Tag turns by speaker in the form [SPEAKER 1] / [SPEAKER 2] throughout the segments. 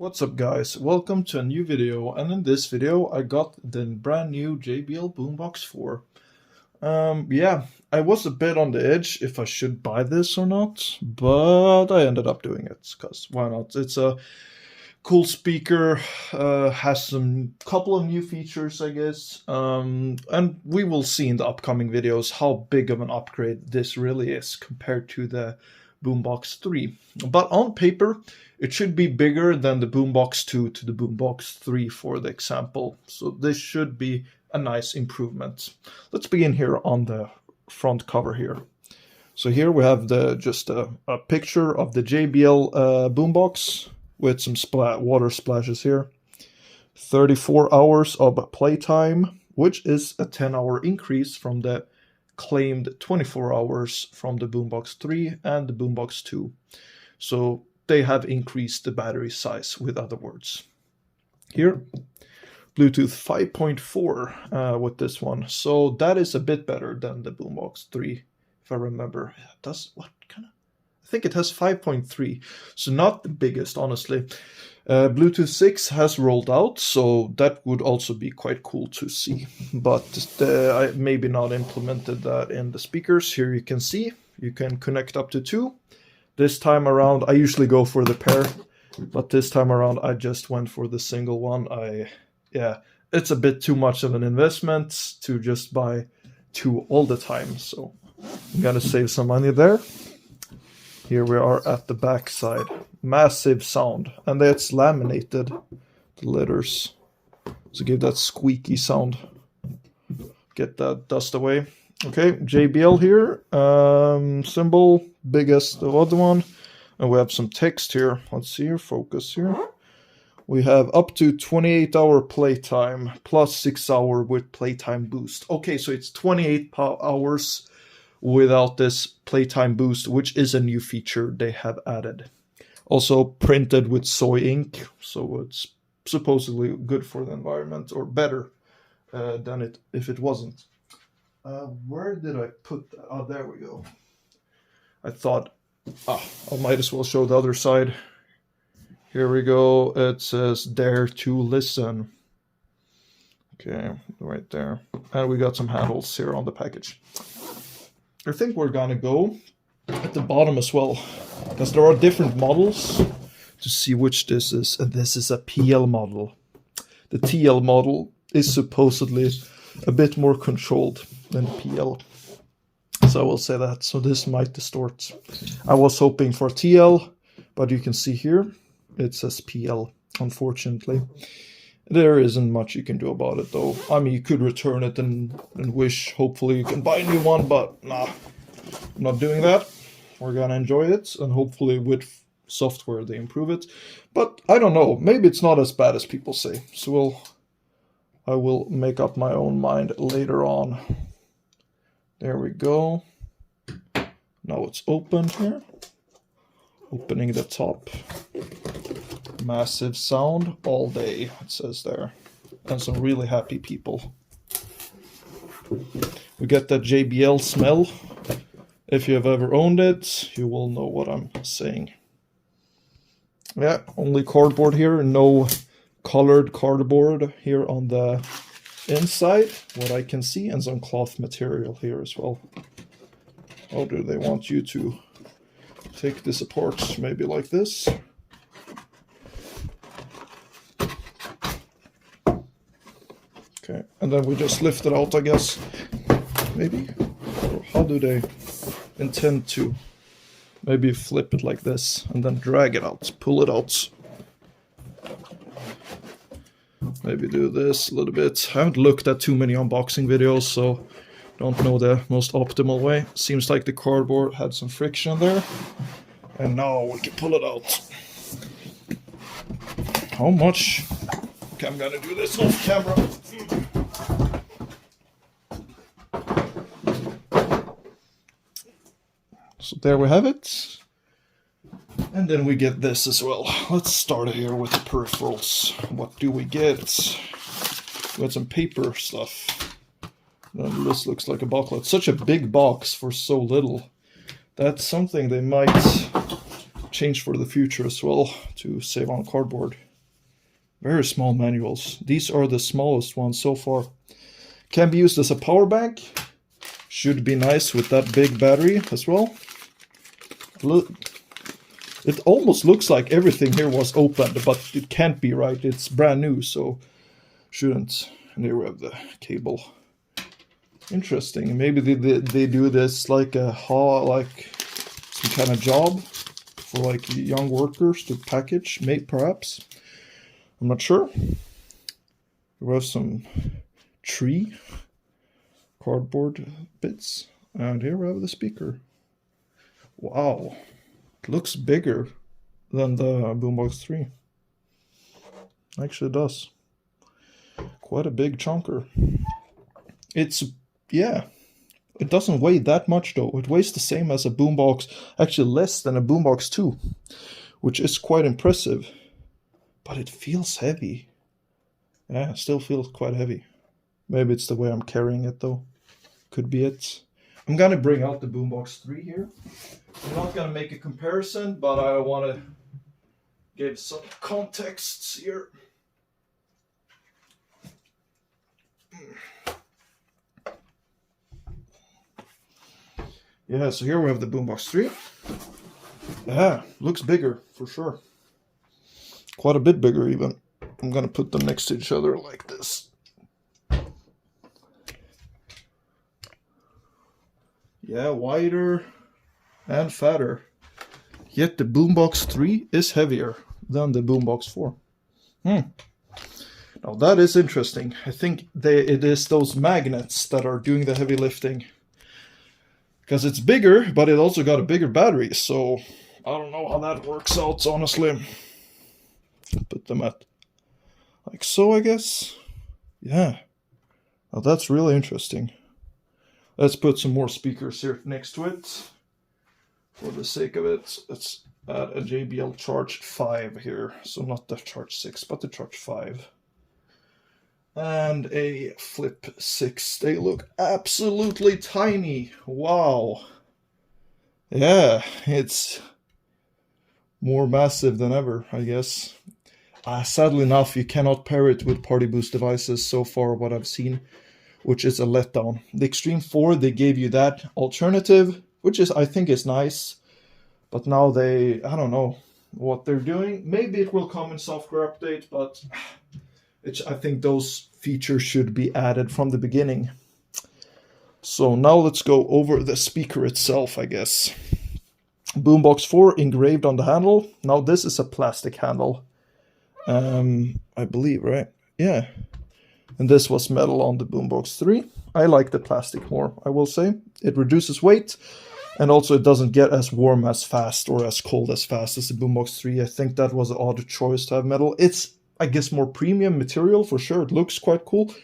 [SPEAKER 1] What's up guys, welcome to a new video, and in this video I got the brand new JBL BOOMBOX 4. Yeah, I was a bit on the edge if I should buy this or not, but I ended up doing it, because why not? It's a cool speaker, has some couple of new features I guess, and we will see in the upcoming videos how big of an upgrade this really is compared to the BOOMBOX 3. But on paper, it should be bigger than the BOOMBOX 2 to the BOOMBOX 3 for the example. So this should be a nice improvement. Let's begin here on the front cover here. So here we have just a picture of the JBL BOOMBOX with some water splashes here. 34 hours of playtime, which is a 10-hour increase from the claimed 24 hours from the BOOMBOX 3 and the BOOMBOX 2. So they have increased the battery size, with other words. Here, Bluetooth 5.4 with this one. So that is a bit better than the BOOMBOX 3, if I remember. It does, what kind of? I think it has 5.3, so not the biggest, honestly. Bluetooth 6 has rolled out, so that would also be quite cool to see. But I maybe not implemented that in the speakers. Here you can see, you can connect up to 2. This time around, I usually go for the pair, but this time around I just went for the single one. Yeah, it's a bit too much of an investment to just buy 2 all the time, so I'm gonna save some money there. Here we are at the back side. Massive sound, and it's laminated, the letters, so give that squeaky sound. Get that dust away. Okay, JBL here, symbol, biggest the other one, and we have some text here. Let's see here, focus here. We have up to 28-hour playtime, plus 6 hour with playtime boost. Okay, so it's 28 hours without this playtime boost, which is a new feature they have added. Also printed with soy ink, so it's supposedly good for the environment, or better than it if it wasn't. Where did I put that? Oh, there we go. I thought, I might as well show the other side. Here we go. It says "Dare to Listen." Okay, right there. And we got some handles here on the package. I think we're gonna go at the bottom as well, because there are different models to see which this is, and this is a PL model. The TL model is supposedly a bit more controlled than the PL, so I will say that. So this might distort. I was hoping for TL, but you can see here it says PL, unfortunately. There isn't much you can do about it though. I mean, you could return it and wish, hopefully you can buy a new one, but nah, I'm not doing that. We're gonna enjoy it, and hopefully with software they improve it. But I don't know, maybe it's not as bad as people say. So I will make up my own mind later on. There we go. Now it's opened here. Opening the top. Massive sound all day, it says there. And some really happy people. We get that JBL smell. If you have ever owned it, you will know what I'm saying. Yeah, only cardboard here, no colored cardboard here on the inside, what I can see, and some cloth material here as well. How do they want you to take this apart? Maybe like this. Okay, and then we just lift it out, I guess. Maybe? Or how do they intend to? Maybe flip it like this and then drag it out, pull it out. Maybe do this a little bit. I haven't looked at too many unboxing videos, so don't know the most optimal way. Seems like the cardboard had some friction there. And now we can pull it out. How much? Okay, I'm gonna do this off camera. So there we have it. And then we get this as well. Let's start here with the peripherals. What do we get? We got some paper stuff. And this looks like a booklet. Such a big box for so little. That's something they might change for the future as well, to save on cardboard. Very small manuals. These are the smallest ones so far. Can be used as a power bank. Should be nice with that big battery as well. Look, it almost looks like everything here was opened, but it can't be, right? It's brand new, so shouldn't. And here we have the cable. Interesting. Maybe they do this like like some kind of job for like young workers to package, perhaps. I'm not sure. We have some tree cardboard bits, and here we have the speaker. Wow, it looks bigger than the BOOMBOX 3. Actually, it does. Quite a big chunker. It's, yeah, it doesn't weigh that much though. It weighs the same as a BOOMBOX, actually less than a BOOMBOX 2, which is quite impressive. But it feels heavy. Yeah, it still feels quite heavy. Maybe it's the way I'm carrying it though. Could be it. I'm gonna bring out the BOOMBOX 3 here. I'm not gonna make a comparison, but I want to give some contexts here. Yeah, so here we have the BOOMBOX 3. Yeah, looks bigger for sure. Quite a bit bigger even. I'm gonna put them next to each other like this. Yeah, wider and fatter. Yet the BOOMBOX 3 is heavier than the BOOMBOX 4. Now that is interesting. I think it is those magnets that are doing the heavy lifting. Because it's bigger, but it also got a bigger battery, so I don't know how that works out, honestly. Put them at like so, I guess. Yeah. Now that's really interesting. Let's put some more speakers here next to it. For the sake of it, let's add a JBL Charge 5 here. So not the Charge 6, but the Charge 5. And a Flip 6. They look absolutely tiny. Wow. Yeah, it's more massive than ever, I guess. Sadly enough, you cannot pair it with Party Boost devices so far, what I've seen, which is a letdown. The Extreme 4, they gave you that alternative, which is, I think, is nice. But now I don't know what they're doing. Maybe it will come in software update, but I think those features should be added from the beginning. So now let's go over the speaker itself, I guess. BOOMBOX 4 engraved on the handle. Now this is a plastic handle. I believe, right? Yeah. And this was metal on the BOOMBOX 3. I like the plastic more, I will say. It reduces weight, and also it doesn't get as warm as fast or as cold as fast as the BOOMBOX 3. I think that was an odd choice to have metal. It's, I guess, more premium material for sure. It looks quite cool,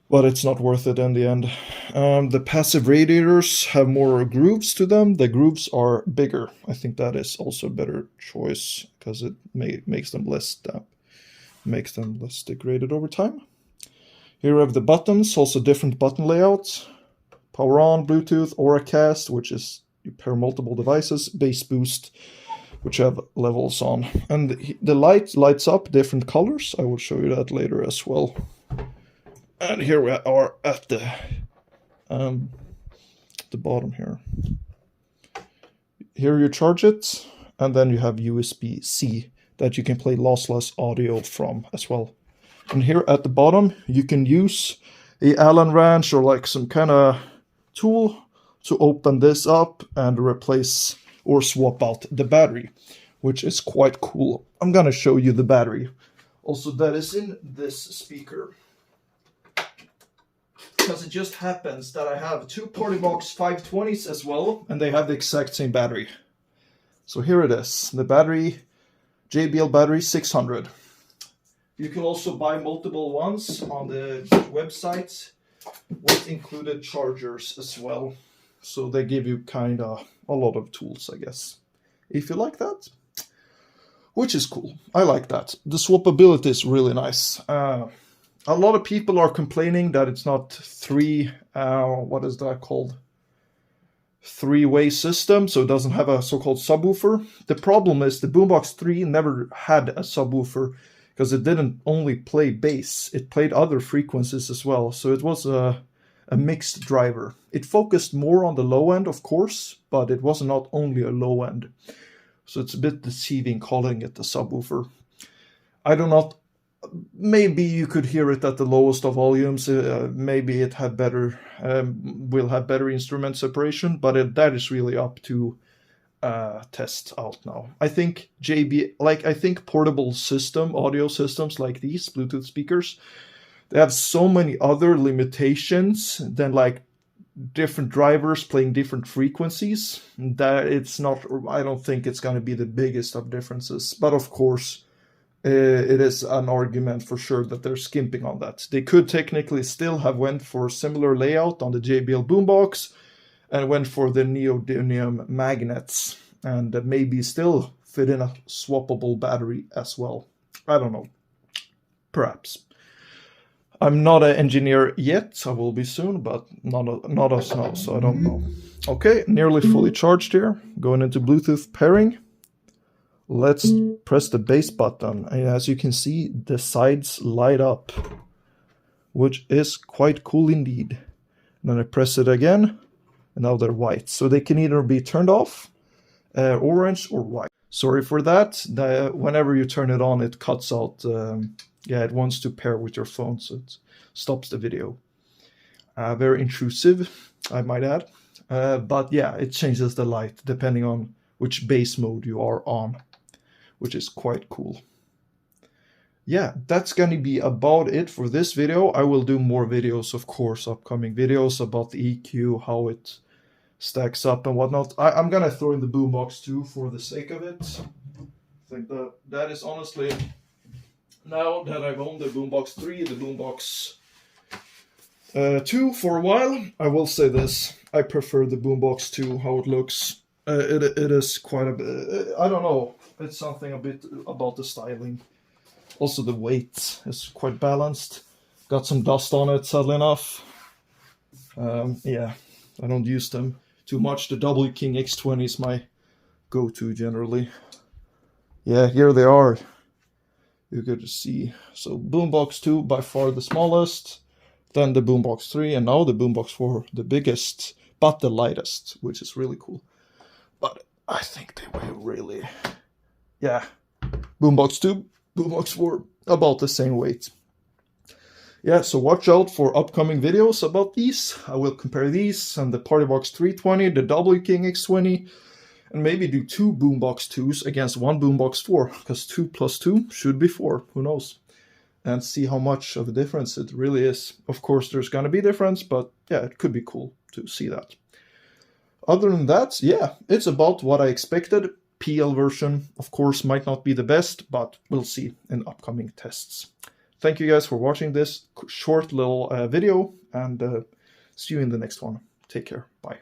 [SPEAKER 1] but it's not worth it in the end. The passive radiators have more grooves to them. The grooves are bigger. I think that is also a better choice because it makes them less damp, makes them less degraded over time. Here we have the buttons, also different button layouts. Power on, Bluetooth, Auracast, which is you pair multiple devices, bass boost, which have levels on. And the light lights up different colors. I will show you that later as well. And here we are at the bottom here. Here you charge it, and then you have USB-C that you can play lossless audio from as well. And here at the bottom, you can use a Allen wrench or like some kind of tool to open this up and replace or swap out the battery, which is quite cool. I'm gonna show you the battery. Also, that is in this speaker. Because it just happens that I have two PartyBox 520s as well, and they have the exact same battery. So here it is, the battery, JBL battery 600. You can also buy multiple ones on the website with included chargers as well. So they give you kind of a lot of tools, I guess, if you like that, which is cool. I like that. The swappability is really nice. A lot of people are complaining that it's not what is that called? Three-way system, so it doesn't have a so-called subwoofer. The problem is the BOOMBOX 3 never had a subwoofer because it didn't only play bass, it played other frequencies as well. So it was a mixed driver. It focused more on the low end, of course, but it was not only a low end. So it's a bit deceiving calling it a subwoofer. I do not. Maybe you could hear it at the lowest of volumes. Maybe it had better, will have better instrument separation, but that is really up to test out now. I think I think portable audio systems like these Bluetooth speakers, they have so many other limitations than like different drivers playing different frequencies that it's not. I don't think it's going to be the biggest of differences. But of course, it is an argument for sure that they're skimping on that. They could technically still have went for a similar layout on the JBL BOOMBOX and went for the neodymium magnets and maybe still fit in a swappable battery as well. I don't know. Perhaps. I'm not an engineer yet. I will be soon, but not us now, so I don't know. Okay, nearly fully charged here. Going into Bluetooth pairing. Let's press the bass button, and as you can see, the sides light up, which is quite cool indeed. And then I press it again, and now they're white. So they can either be turned off, orange or white. Sorry for that. Whenever you turn it on, it cuts out. It wants to pair with your phone, so it stops the video. Very intrusive, I might add. But yeah, it changes the light depending on which bass mode you are on, which is quite cool. Yeah, that's gonna be about it for this video. I will do more videos, of course, upcoming videos about the EQ, how it stacks up and whatnot. I'm gonna throw in the boombox too for the sake of it. I think that is honestly, now that I've owned the boombox 3, the boombox 2 for a while, I will say this. I prefer the boombox 2, how it looks. It is quite a bit, I don't know, it's something a bit about the styling. Also the weight is quite balanced. Got some dust on it, sadly enough. Yeah, I don't use them too much. The W King X20 is my go-to generally. Yeah, here they are. You get to see. So boombox 2 by far the smallest, then the boombox 3, and now the boombox 4, the biggest, but the lightest, which is really cool. But I think they were really, yeah, boombox 2, boombox 4, about the same weight. Yeah, so watch out for upcoming videos about these. I will compare these and the Partybox 320, the W King X20, and maybe do 2 boombox 2s against 1 boombox 4, because 2 plus 2 should be 4, who knows? And see how much of a difference it really is. Of course, there's gonna be difference, but yeah, it could be cool to see that. Other than that, yeah, it's about what I expected. PL version, of course, might not be the best, but we'll see in upcoming tests. Thank you guys for watching this short little video, and see you in the next one. Take care. Bye.